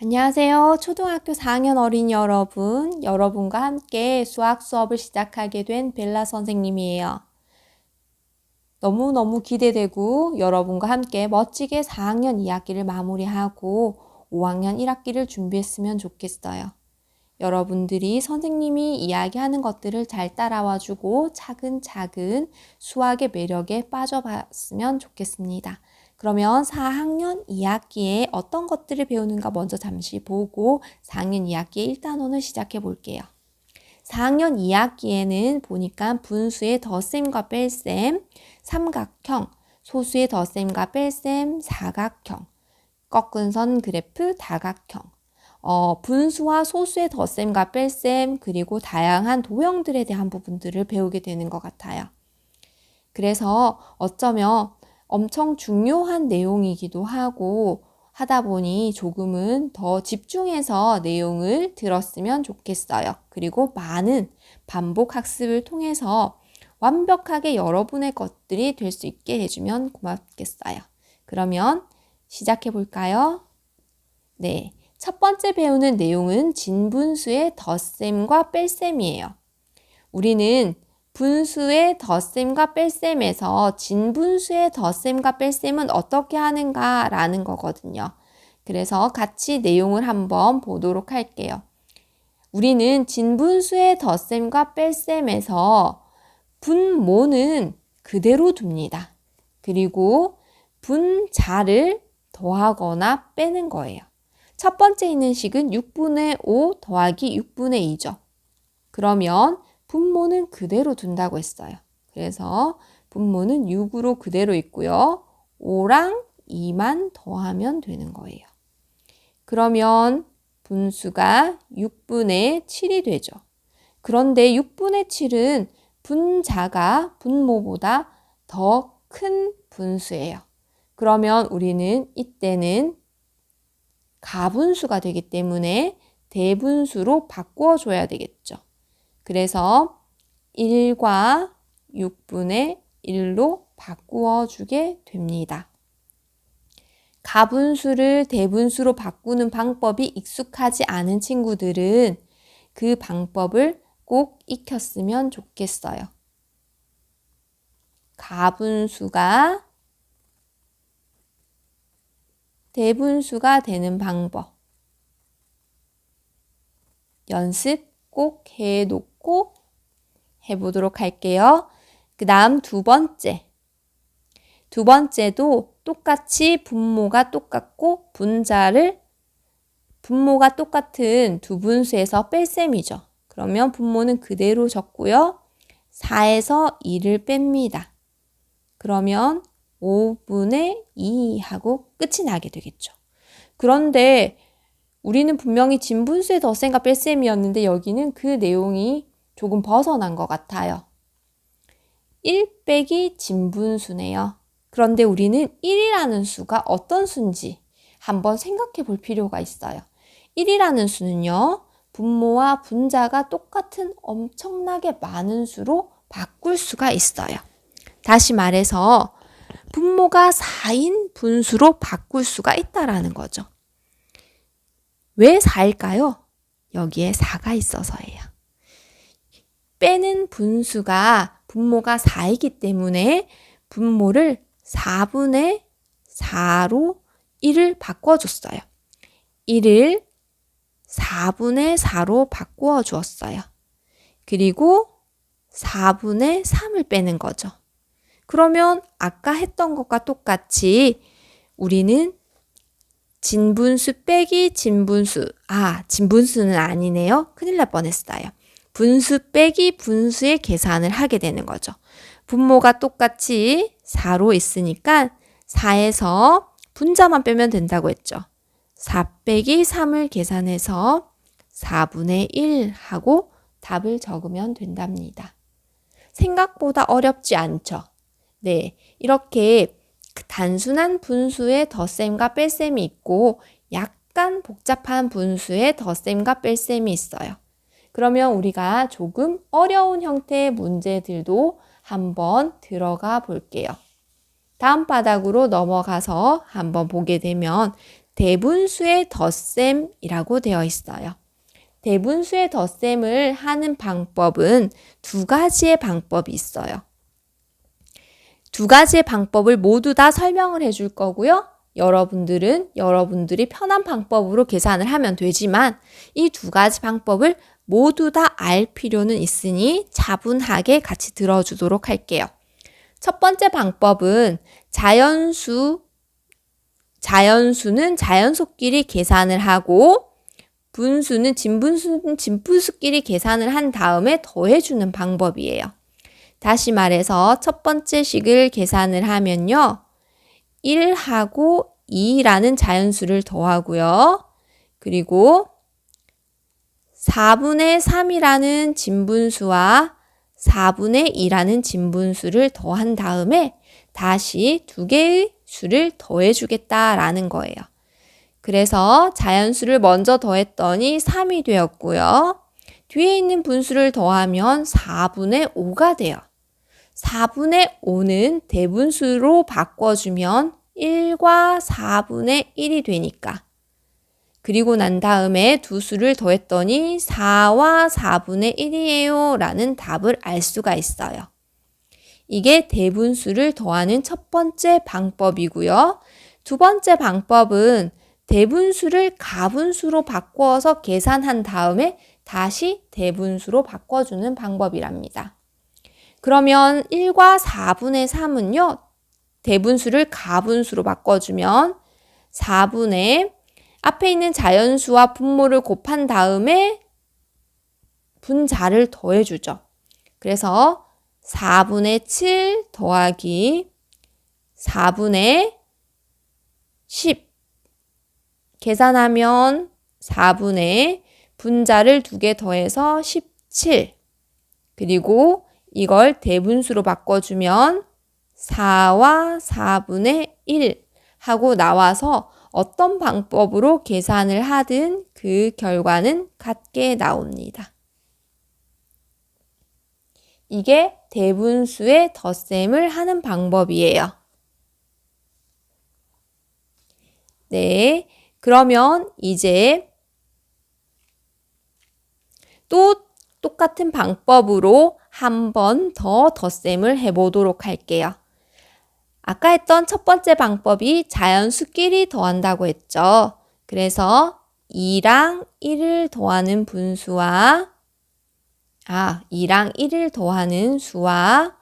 안녕하세요. 초등학교 4학년 어린이 여러분, 여러분과 함께 수학 수업을 시작하게 된 벨라 선생님이에요. 너무너무 기대되고 여러분과 함께 멋지게 4학년 2학기를 마무리하고 5학년 1학기를 준비했으면 좋겠어요. 여러분들이 선생님이 이야기하는 것들을 잘 따라와주고 차근차근 수학의 매력에 빠져봤으면 좋겠습니다. 그러면 4학년 2학기에 어떤 것들을 배우는가 먼저 잠시 보고 4학년 2학기의 1단원을 시작해 볼게요. 4학년 2학기에는 보니까 분수의 덧셈과 뺄셈, 삼각형, 소수의 덧셈과 뺄셈, 사각형, 꺾은 선 그래프, 다각형, 분수와 소수의 덧셈과 뺄셈, 그리고 다양한 도형들에 대한 부분들을 배우게 되는 것 같아요. 그래서 어쩌면 엄청 중요한 내용이기도 하고 하다 보니 조금은 더 집중해서 내용을 들었으면 좋겠어요. 그리고 많은 반복 학습을 통해서 완벽하게 여러분의 것들이 될 수 있게 해주면 고맙겠어요. 그러면 시작해 볼까요? 네. 첫 번째 배우는 내용은 진분수의 덧셈과 뺄셈이에요. 우리는 분수의 덧셈과 뺄셈에서 진분수의 덧셈과 뺄셈은 어떻게 하는가라는 거거든요. 그래서 같이 내용을 한번 보도록 할게요. 우리는 진분수의 덧셈과 뺄셈에서 분모는 그대로 둡니다. 그리고 분자를 더하거나 빼는 거예요. 첫 번째 있는 식은 6분의 5 더하기 6분의 2죠. 그러면 분모는 그대로 둔다고 했어요. 그래서 분모는 6으로 그대로 있고요. 5랑 2만 더하면 되는 거예요. 그러면 분수가 6분의 7이 되죠. 그런데 6분의 7은 분자가 분모보다 더 큰 분수예요. 그러면 우리는 이때는 가분수가 되기 때문에 대분수로 바꾸어 줘야 되겠죠. 그래서 1과 6분의 1로 바꾸어 주게 됩니다. 가분수를 대분수로 바꾸는 방법이 익숙하지 않은 친구들은 그 방법을 꼭 익혔으면 좋겠어요. 가분수가 대분수가 되는 방법. 연습 꼭 해놓고 해보도록 할게요. 그 다음 두 번째도 똑같이 분모가 똑같고 분모가 똑같은 두 분수에서 뺄셈이죠. 그러면 분모는 그대로 적고요. 4에서 2를 뺍니다. 그러면 5분의 2 하고 끝이 나게 되겠죠. 그런데 우리는 분명히 진분수의 덧셈과 뺄셈이었는데 여기는 그 내용이 조금 벗어난 것 같아요. 1 빼기 진분수네요. 그런데 우리는 1이라는 수가 어떤 수인지 한번 생각해 볼 필요가 있어요. 1이라는 수는요, 분모와 분자가 똑같은 엄청나게 많은 수로 바꿀 수가 있어요. 다시 말해서 분모가 4인 분수로 바꿀 수가 있다라는 거죠. 왜 4일까요? 여기에 4가 있어서예요. 빼는 분수가 분모가 4이기 때문에 분모를 4분의 4로 1을 바꿔줬어요. 1을 4분의 4로 바꾸어 주었어요. 그리고 4분의 3을 빼는 거죠. 그러면 아까 했던 것과 똑같이 우리는 진분수 빼기 진분수. 진분수는 아니네요. 큰일 날 뻔했어요. 분수 빼기 분수의 계산을 하게 되는 거죠. 분모가 똑같이 4로 있으니까 4에서 분자만 빼면 된다고 했죠. 4 빼기 3을 계산해서 4분의 1 하고 답을 적으면 된답니다. 생각보다 어렵지 않죠? 네, 이렇게 단순한 분수의 덧셈과 뺄셈이 있고 약간 복잡한 분수의 덧셈과 뺄셈이 있어요. 그러면 우리가 조금 어려운 형태의 문제들도 한번 들어가 볼게요. 다음 바닥으로 넘어가서 한번 보게 되면 대분수의 덧셈이라고 되어 있어요. 대분수의 덧셈을 하는 방법은 두 가지의 방법이 있어요. 두 가지의 방법을 모두 다 설명을 해줄 거고요. 여러분들은 여러분들이 편한 방법으로 계산을 하면 되지만 이 두 가지 방법을 모두 다 알 필요는 있으니 차분하게 같이 들어주도록 할게요. 첫 번째 방법은 자연수는 자연수끼리 계산을 하고 진분수는 진분수끼리 계산을 한 다음에 더해주는 방법이에요. 다시 말해서 첫 번째 식을 계산을 하면요. 1하고 2라는 자연수를 더하고요. 그리고 4분의 3이라는 진분수와 4분의 2라는 진분수를 더한 다음에 다시 두 개의 수를 더해주겠다라는 거예요. 그래서 자연수를 먼저 더했더니 3이 되었고요. 뒤에 있는 분수를 더하면 4분의 5가 돼요. 4분의 5는 대분수로 바꿔주면 1과 4분의 1이 되니까. 그리고 난 다음에 두 수를 더했더니 4와 4분의 1이에요 라는 답을 알 수가 있어요. 이게 대분수를 더하는 첫 번째 방법이고요. 두 번째 방법은 대분수를 가분수로 바꿔서 계산한 다음에 다시 대분수로 바꿔주는 방법이랍니다. 그러면 1과 4분의 3은요. 대분수를 가분수로 바꿔주면 4분의 앞에 있는 자연수와 분모를 곱한 다음에 분자를 더해주죠. 그래서 4분의 7 더하기 4분의 10 계산하면 4분의 분자를 2개 더해서 17 그리고 이걸 대분수로 바꿔주면 4와 4분의 1 하고 나와서 어떤 방법으로 계산을 하든 그 결과는 같게 나옵니다. 이게 대분수의 덧셈을 하는 방법이에요. 네, 그러면 이제 또 똑같은 방법으로 한 번 더 덧셈을 해보도록 할게요. 아까 했던 첫 번째 방법이 자연수끼리 더한다고 했죠. 그래서 2랑 1을 더하는 분수와 2랑 1을 더하는 수와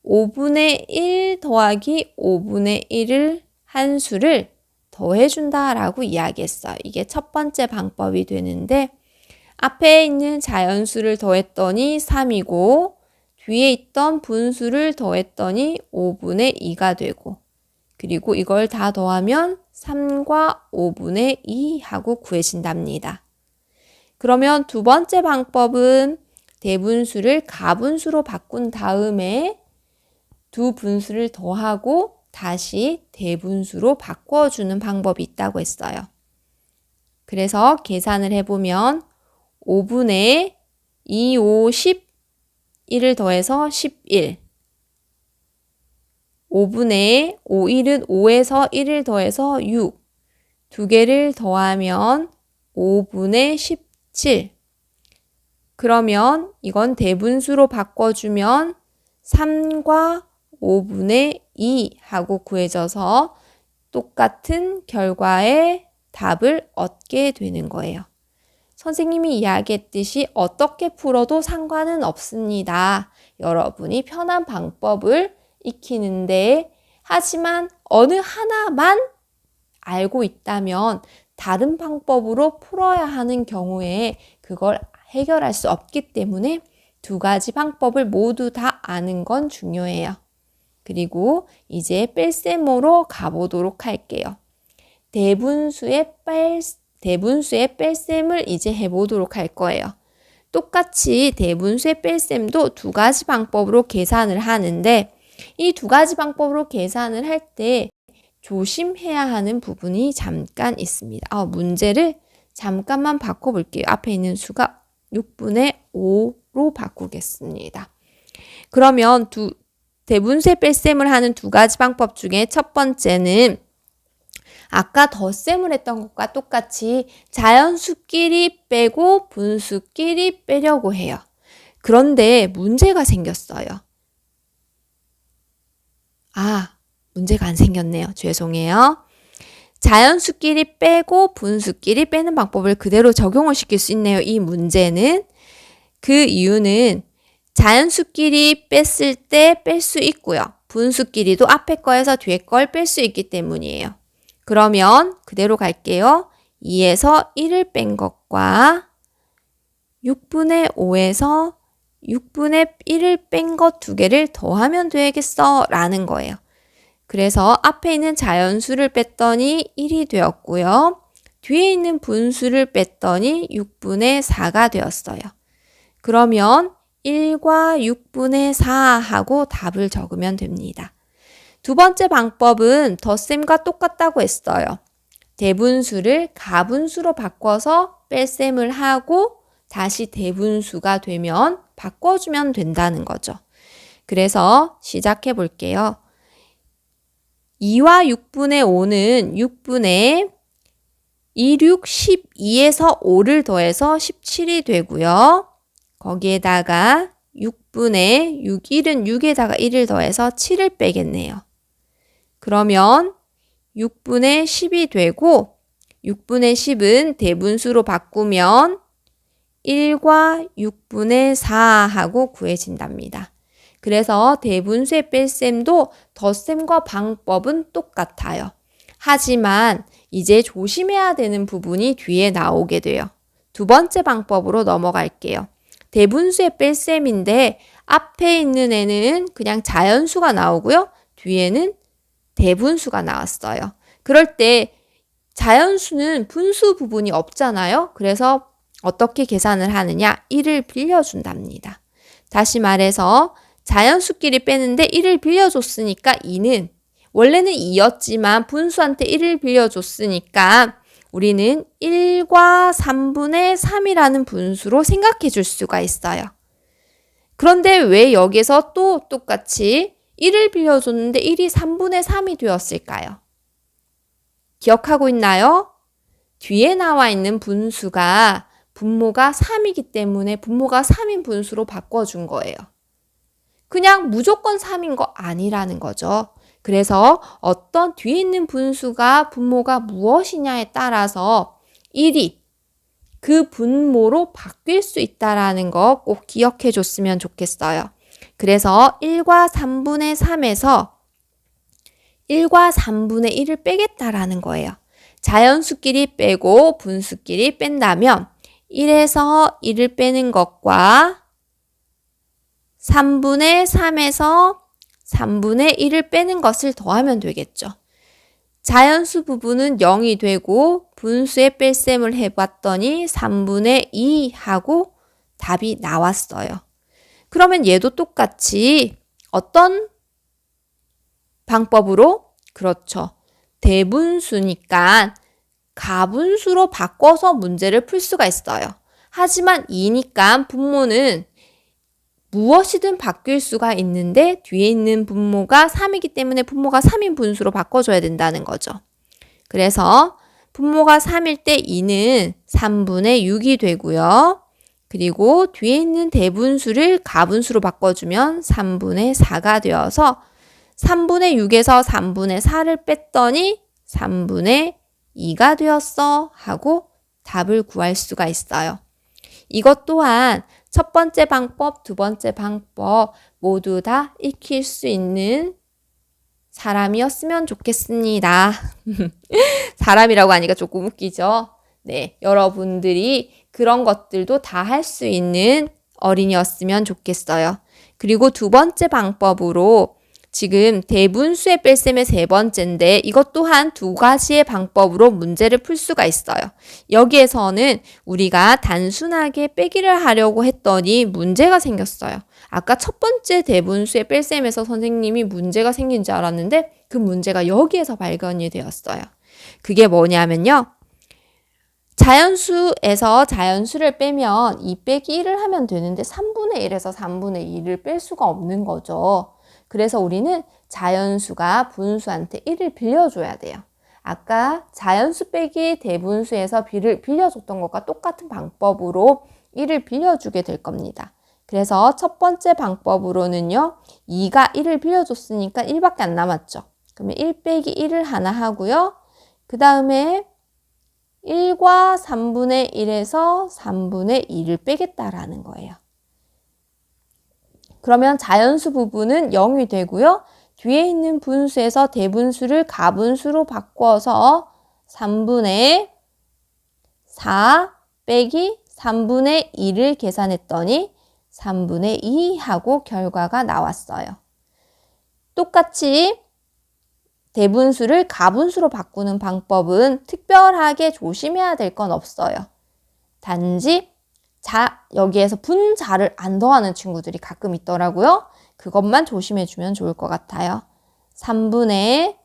5분의 1 더하기 5분의 1을 한 수를 더해준다라고 이야기했어요. 이게 첫 번째 방법이 되는데 앞에 있는 자연수를 더했더니 3이고 뒤에 있던 분수를 더했더니 5분의 2가 되고 그리고 이걸 다 더하면 3과 5분의 2 하고 구해진답니다. 그러면 두 번째 방법은 대분수를 가분수로 바꾼 다음에 두 분수를 더하고 다시 대분수로 바꿔주는 방법이 있다고 했어요. 그래서 계산을 해보면 5분의 2, 5, 10 1을 더해서 11 5분의 5, 1은 5에서 1을 더해서 6 두 개를 더하면 5분의 17 그러면 이건 대분수로 바꿔주면 3과 5분의 2 하고 구해져서 똑같은 결과의 답을 얻게 되는 거예요. 선생님이 이야기했듯이 어떻게 풀어도 상관은 없습니다. 여러분이 편한 방법을 익히는데 하지만 어느 하나만 알고 있다면 다른 방법으로 풀어야 하는 경우에 그걸 해결할 수 없기 때문에 두 가지 방법을 모두 다 아는 건 중요해요. 그리고 이제 뺄셈으로 가보도록 할게요. 대분수의 뺄셈을 이제 해보도록 할 거예요. 똑같이 대분수의 뺄셈도 두 가지 방법으로 계산을 하는데 이 두 가지 방법으로 계산을 할 때 조심해야 하는 부분이 잠깐 있습니다. 문제를 잠깐만 바꿔볼게요. 앞에 있는 수가 6분의 5로 바꾸겠습니다. 그러면 대분수의 뺄셈을 하는 두 가지 방법 중에 첫 번째는 아까 덧셈을 했던 것과 똑같이 자연수끼리 빼고 분수끼리 빼려고 해요. 그런데 문제가 생겼어요. 문제가 안 생겼네요. 죄송해요. 자연수끼리 빼고 분수끼리 빼는 방법을 그대로 적용을 시킬 수 있네요. 이 문제는. 그 이유는 자연수끼리 뺐을 때 뺄 수 있고요. 분수끼리도 앞에 거에서 뒤에 걸 뺄 수 있기 때문이에요. 그러면 그대로 갈게요. 2에서 1을 뺀 것과 6분의 5에서 6분의 1을 뺀 것 두 개를 더하면 되겠어 라는 거예요. 그래서 앞에 있는 자연수를 뺐더니 1이 되었고요. 뒤에 있는 분수를 뺐더니 6분의 4가 되었어요. 그러면 1과 6분의 4 하고 답을 적으면 됩니다. 두 번째 방법은 덧셈과 똑같다고 했어요. 대분수를 가분수로 바꿔서 뺄셈을 하고 다시 대분수가 되면 바꿔주면 된다는 거죠. 그래서 시작해 볼게요. 2와 6분의 5는 6분의 2, 6, 12에서 5를 더해서 17이 되고요. 거기에다가 6분의 6, 1은 6에다가 1을 더해서 7을 빼겠네요. 그러면 6분의 10이 되고 6분의 10은 대분수로 바꾸면 1과 6분의 4 하고 구해진답니다. 그래서 대분수의 뺄셈도 덧셈과 방법은 똑같아요. 하지만 이제 조심해야 되는 부분이 뒤에 나오게 돼요. 두 번째 방법으로 넘어갈게요. 대분수의 뺄셈인데 앞에 있는 애는 그냥 자연수가 나오고요. 뒤에는 대분수가 나왔어요. 그럴 때 자연수는 분수 부분이 없잖아요. 그래서 어떻게 계산을 하느냐? 1을 빌려준답니다. 다시 말해서 자연수끼리 빼는데 1을 빌려줬으니까 2는 원래는 2였지만 분수한테 1을 빌려줬으니까 우리는 1과 3분의 3이라는 분수로 생각해 줄 수가 있어요. 그런데 왜 여기서 또 똑같이 1을 빌려줬는데 1이 3분의 3이 되었을까요? 기억하고 있나요? 뒤에 나와 있는 분수가 분모가 3이기 때문에 분모가 3인 분수로 바꿔준 거예요. 그냥 무조건 3인 거 아니라는 거죠. 그래서 어떤 뒤에 있는 분수가 분모가 무엇이냐에 따라서 1이 그 분모로 바뀔 수 있다는 거 꼭 기억해 줬으면 좋겠어요. 그래서 1과 3분의 3에서 1과 3분의 1을 빼겠다라는 거예요. 자연수끼리 빼고 분수끼리 뺀다면 1에서 1을 빼는 것과 3분의 3에서 3분의 1을 빼는 것을 더하면 되겠죠. 자연수 부분은 0이 되고 분수의 뺄셈을 해봤더니 3분의 2 하고 답이 나왔어요. 그러면 얘도 똑같이 어떤 방법으로? 그렇죠. 대분수니까 가분수로 바꿔서 문제를 풀 수가 있어요. 하지만 2니까 분모는 무엇이든 바뀔 수가 있는데 뒤에 있는 분모가 3이기 때문에 분모가 3인 분수로 바꿔줘야 된다는 거죠. 그래서 분모가 3일 때 2는 3분의 6이 되고요. 그리고 뒤에 있는 대분수를 가분수로 바꿔주면 3분의 4가 되어서 3분의 6에서 3분의 4를 뺐더니 3분의 2가 되었어 하고 답을 구할 수가 있어요. 이것 또한 첫 번째 방법, 두 번째 방법 모두 다 익힐 수 있는 사람이었으면 좋겠습니다. 사람이라고 하니까 조금 웃기죠? 네, 여러분들이 그런 것들도 다 할 수 있는 어린이였으면 좋겠어요. 그리고 두 번째 방법으로 지금 대분수의 뺄셈의 세 번째인데 이것 또한 두 가지의 방법으로 문제를 풀 수가 있어요. 여기에서는 우리가 단순하게 빼기를 하려고 했더니 문제가 생겼어요. 아까 첫 번째 대분수의 뺄셈에서 선생님이 문제가 생긴 줄 알았는데 그 문제가 여기에서 발견이 되었어요. 그게 뭐냐면요. 자연수에서 자연수를 빼면 2 빼기 1을 하면 되는데 3분의 1에서 3분의 2를 뺄 수가 없는 거죠. 그래서 우리는 자연수가 분수한테 1을 빌려줘야 돼요. 아까 자연수 빼기 대분수에서 b를 빌려줬던 것과 똑같은 방법으로 1을 빌려주게 될 겁니다. 그래서 첫 번째 방법으로는요. 2가 1을 빌려줬으니까 1밖에 안 남았죠. 그러면 1 빼기 1을 하나 하고요. 그 다음에 1과 3분의 1에서 3분의 2를 빼겠다라는 거예요. 그러면 자연수 부분은 0이 되고요. 뒤에 있는 분수에서 대분수를 가분수로 바꿔서 3분의 4 빼기 3분의 2를 계산했더니 3분의 2 하고 결과가 나왔어요. 똑같이 대분수를 가분수로 바꾸는 방법은 특별하게 조심해야 될 건 없어요. 단지 여기에서 분자를 안 더하는 친구들이 가끔 있더라고요. 그것만 조심해 주면 좋을 것 같아요. 3분의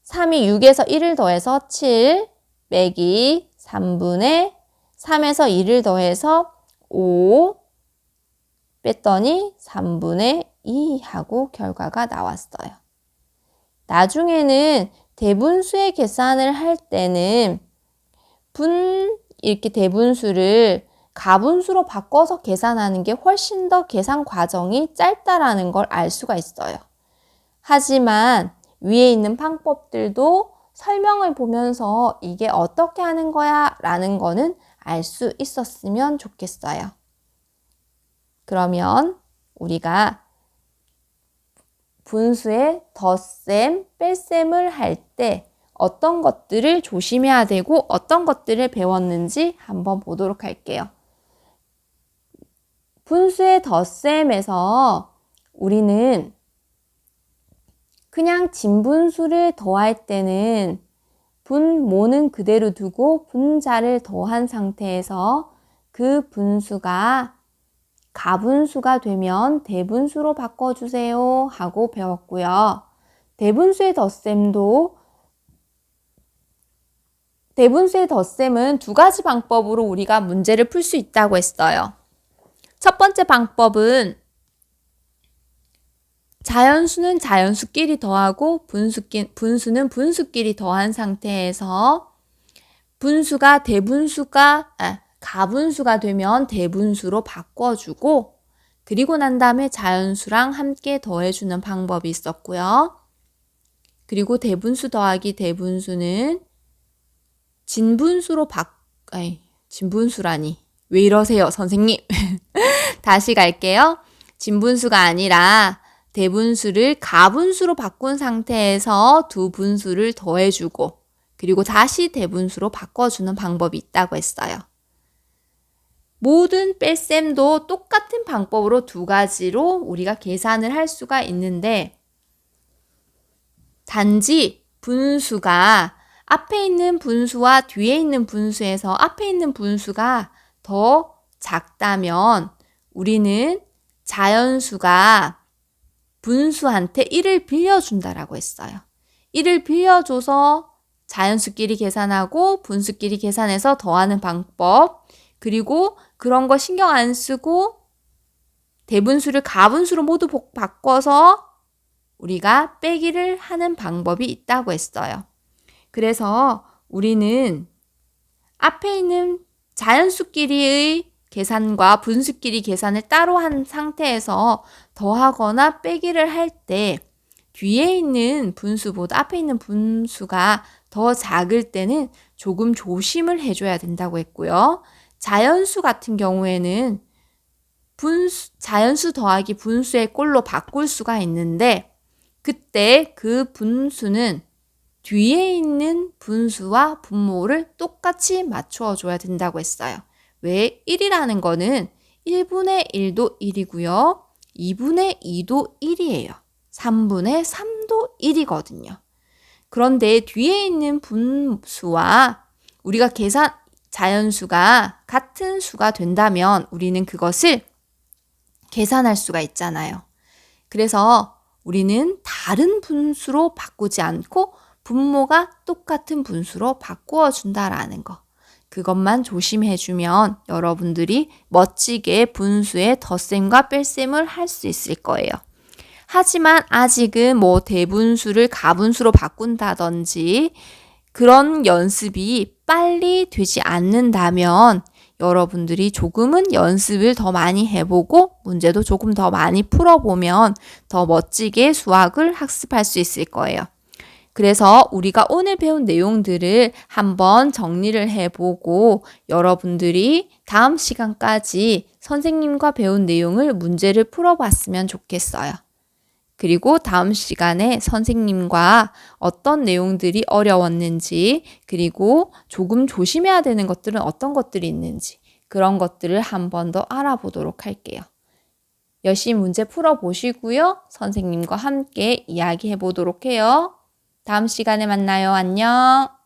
3이 6에서 1을 더해서 7 빼기 3분의 3에서 2를 더해서 5 뺐더니 3분의 2 하고 결과가 나왔어요. 나중에는 대분수의 계산을 할 때는 이렇게 대분수를 가분수로 바꿔서 계산하는 게 훨씬 더 계산 과정이 짧다라는 걸 알 수가 있어요. 하지만 위에 있는 방법들도 설명을 보면서 이게 어떻게 하는 거야 라는 거는 알 수 있었으면 좋겠어요. 그러면 우리가 분수의 덧셈, 뺄셈을 할 때 어떤 것들을 조심해야 되고 어떤 것들을 배웠는지 한번 보도록 할게요. 분수의 덧셈에서 우리는 그냥 진분수를 더할 때는 분모는 그대로 두고 분자를 더한 상태에서 그 분수가 가분수가 되면 대분수로 바꿔주세요 하고 배웠고요. 대분수의 덧셈은 두 가지 방법으로 우리가 문제를 풀 수 있다고 했어요. 첫 번째 방법은 자연수는 자연수끼리 더하고 분수는 분수끼리 더한 상태에서 가분수가 되면 대분수로 바꿔주고 그리고 난 다음에 자연수랑 함께 더해주는 방법이 있었고요. 그리고 대분수 더하기 대분수는 진분수라니 왜 이러세요 선생님. 다시 갈게요. 진분수가 아니라 대분수를 가분수로 바꾼 상태에서 두 분수를 더해주고 그리고 다시 대분수로 바꿔주는 방법이 있다고 했어요. 모든 뺄셈도 똑같은 방법으로 두 가지로 우리가 계산을 할 수가 있는데 단지 분수가 앞에 있는 분수와 뒤에 있는 분수에서 앞에 있는 분수가 더 작다면 우리는 자연수가 분수한테 1을 빌려준다라고 했어요. 1을 빌려줘서 자연수끼리 계산하고 분수끼리 계산해서 더하는 방법 그리고 그런 거 신경 안 쓰고 대분수를 가분수로 모두 바꿔서 우리가 빼기를 하는 방법이 있다고 했어요. 그래서 우리는 앞에 있는 자연수끼리의 계산과 분수끼리 계산을 따로 한 상태에서 더하거나 빼기를 할 때 뒤에 있는 분수보다 앞에 있는 분수가 더 작을 때는 조금 조심을 해줘야 된다고 했고요. 자연수 같은 경우에는 자연수 더하기 분수의 꼴로 바꿀 수가 있는데 그때 그 분수는 뒤에 있는 분수와 분모를 똑같이 맞추어 줘야 된다고 했어요. 왜? 1이라는 거는 1분의 1도 1이고요. 2분의 2도 1이에요. 3분의 3도 1이거든요. 그런데 뒤에 있는 분수와 우리가 자연수가 같은 수가 된다면 우리는 그것을 계산할 수가 있잖아요. 그래서 우리는 다른 분수로 바꾸지 않고 분모가 똑같은 분수로 바꾸어 준다라는 거. 그것만 조심해주면 여러분들이 멋지게 분수의 덧셈과 뺄셈을 할 수 있을 거예요. 하지만 아직은 대분수를 가분수로 바꾼다든지 그런 연습이 빨리 되지 않는다면 여러분들이 조금은 연습을 더 많이 해보고 문제도 조금 더 많이 풀어보면 더 멋지게 수학을 학습할 수 있을 거예요. 그래서 우리가 오늘 배운 내용들을 한번 정리를 해보고 여러분들이 다음 시간까지 선생님과 배운 내용을 문제를 풀어봤으면 좋겠어요. 그리고 다음 시간에 선생님과 어떤 내용들이 어려웠는지, 그리고 조금 조심해야 되는 것들은 어떤 것들이 있는지, 그런 것들을 한 번 더 알아보도록 할게요. 열심히 문제 풀어보시고요. 선생님과 함께 이야기해 보도록 해요. 다음 시간에 만나요. 안녕.